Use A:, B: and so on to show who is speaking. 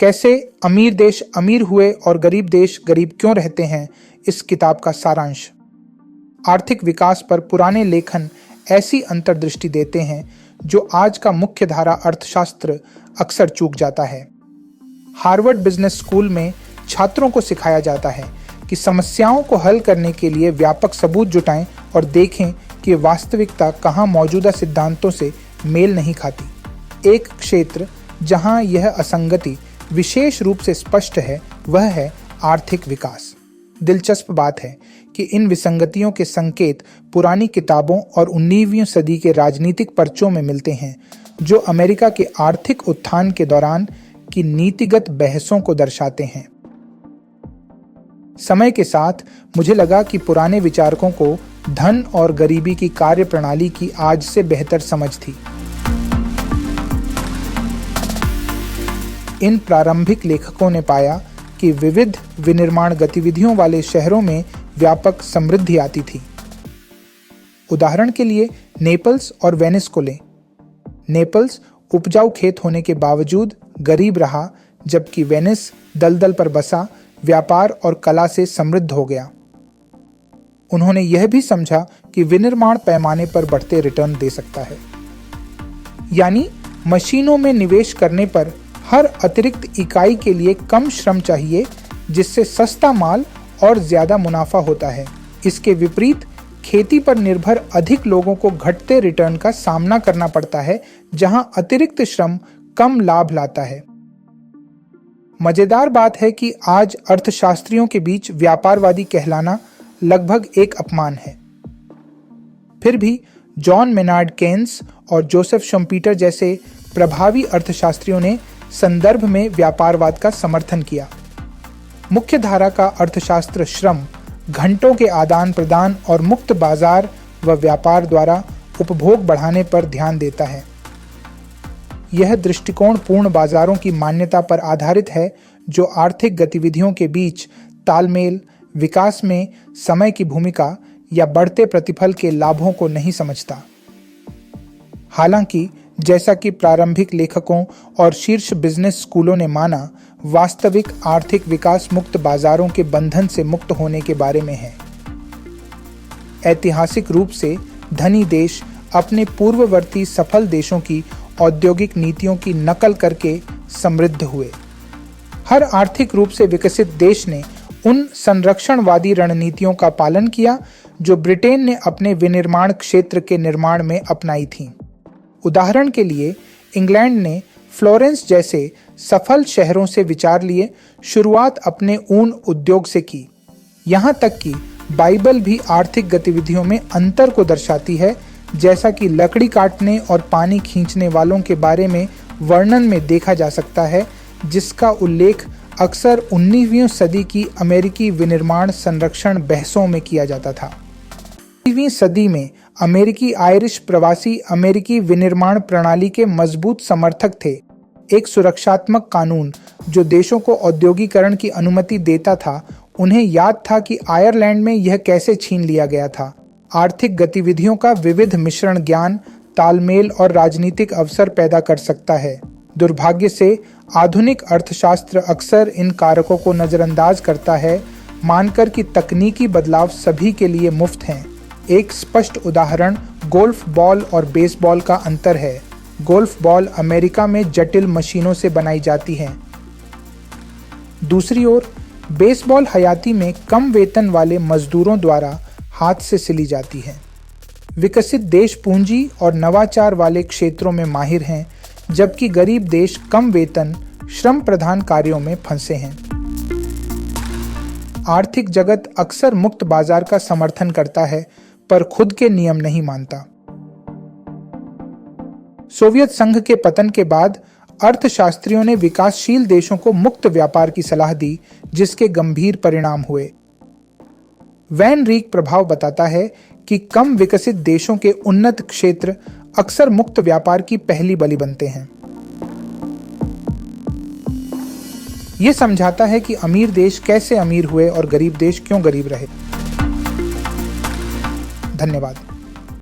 A: कैसे अमीर देश अमीर हुए और गरीब देश गरीब क्यों रहते हैं, इस किताब का सारांश। आर्थिक विकास पर पुराने लेखन ऐसी अंतर्दृष्टि देते हैं जो आज का मुख्य धारा अर्थशास्त्र अक्सर चूक जाता है। हार्वर्ड बिजनेस स्कूल में छात्रों को सिखाया जाता है कि समस्याओं को हल करने के लिए व्यापक सबूत जुटाएं और देखें कि वास्तविकता कहां मौजूदा सिद्धांतों से मेल नहीं खाती। एक क्षेत्र जहां यह असंगति विशेष रूप से स्पष्ट है वह है आर्थिक विकास। दिलचस्प बात है कि इन विसंगतियों के संकेत पुरानी किताबों और 19वीं सदी के राजनीतिक पर्चों में मिलते हैं, जो अमेरिका के आर्थिक उत्थान के दौरान की नीतिगत बहसों को दर्शाते हैं। समय के साथ मुझे लगा कि पुराने विचारकों को धन और गरीबी की कार्य प्रणाली की आज से बेहतर समझ थी। इन प्रारंभिक लेखकों ने पाया कि विविध विनिर्माण गतिविधियों वाले शहरों में व्यापक समृद्धि आती थी। उदाहरण के लिए नेपल्स और वेनिस को लें। नेपल्स उपजाऊ खेत होने के बावजूद गरीब रहा, जबकि वेनिस दलदल पर बसा व्यापार और कला से समृद्ध हो गया। उन्होंने यह भी समझा कि विनिर्माण पैमाने पर बढ़ते रिटर्न दे सकता है, यानी मशीनों में निवेश करने पर हर अतिरिक्त इकाई के लिए कम श्रम चाहिए, जिससे सस्ता माल और ज्यादा मुनाफा होता है। इसके विपरीत खेती पर निर्भर अधिक लोगों को घटते रिटर्न का सामना करना पड़ता है, जहां अतिरिक्त श्रम कम लाभ लाता है। मजेदार बात है कि आज अर्थशास्त्रियों के बीच व्यापारवादी कहलाना लगभग एक अपमान है। फिर भी जॉन मेनार्ड केन्स और जोसेफ शुम्पीटर जैसे प्रभावी अर्थशास्त्रियों ने संदर्भ में व्यापारवाद का समर्थन किया। मुख्य धारा का अर्थशास्त्र श्रम, घंटों के आदान प्रदान और मुक्त बाजार व व्यापार द्वारा उपभोग बढ़ाने पर ध्यान देता है। यह दृष्टिकोण पूर्ण बाजारों की मान्यता पर आधारित है, जो आर्थिक गतिविधियों के बीच तालमेल, विकास में समय की भूमिका या बढ़ते प्रतिफल के लाभों को नहीं समझता। हालांकि जैसा कि प्रारंभिक लेखकों और शीर्ष बिजनेस स्कूलों ने माना, वास्तविक आर्थिक विकास मुक्त बाजारों के बंधन से मुक्त होने के बारे में है। ऐतिहासिक रूप से धनी देश अपने पूर्ववर्ती सफल देशों की औद्योगिक नीतियों की नकल करके समृद्ध हुए। हर आर्थिक रूप से विकसित देश ने उन संरक्षणवादी रणनीतियों का पालन किया जो ब्रिटेन ने अपने विनिर्माण क्षेत्र के निर्माण में अपनाई थीं। उदाहरण के लिए इंग्लैंड ने फ्लोरेंस जैसे सफल शहरों से विचार लिए शुरुआत अपने ऊन उद्योग से की। यहाँ तक कि बाइबल भी आर्थिक गतिविधियों में अंतर को दर्शाती है, जैसा कि लकड़ी काटने और पानी खींचने वालों के बारे में वर्णन में देखा जा सकता है, जिसका उल्लेख अक्सर 19वीं सदी की अमेरिकी विनिर्माण संरक्षण बहसों में किया जाता था। 19वीं सदी में अमेरिकी आयरिश प्रवासी अमेरिकी विनिर्माण प्रणाली के मजबूत समर्थक थे। एक सुरक्षात्मक कानून जो देशों को औद्योगिकरण की अनुमति देता था, उन्हें याद था कि आयरलैंड में यह कैसे छीन लिया गया था। आर्थिक गतिविधियों का विविध मिश्रण ज्ञान, तालमेल और राजनीतिक अवसर पैदा कर सकता है। दुर्भाग्य से आधुनिक अर्थशास्त्र अक्सर इन कारकों को नजरअंदाज करता है, मानकर कि तकनीकी बदलाव सभी के लिए मुफ्त हैं। एक स्पष्ट उदाहरण गोल्फ बॉल और बेसबॉल का अंतर है। गोल्फ बॉल अमेरिका में जटिल मशीनों से बनाई जाती है। दूसरी ओर बेसबॉल हयाती में कम वेतन वाले मजदूरों द्वारा हाथ से सिली जाती है। विकसित देश पूंजी और नवाचार वाले क्षेत्रों में माहिर हैं, जबकि गरीब देश कम वेतन, श्रम प्रधान कार्यों में फंसे हैं। आर्थिक जगत अक्सर मुक्त बाजार का समर्थन करता है, पर खुद के नियम नहीं मानता। सोवियत संघ के पतन के बाद अर्थशास्त्रियों ने विकासशील देशों को मुक्त व्यापार की सलाह दी, जिसके गंभीर परिणाम हुए। वैन रीक प्रभाव बताता है कि कम विकसित देशों के उन्नत क्षेत्र अक्सर मुक्त व्यापार की पहली बलि बनते हैं। यह समझाता है कि अमीर देश कैसे अमीर हुए और गरीब देश क्यों गरीब रहे। धन्यवाद।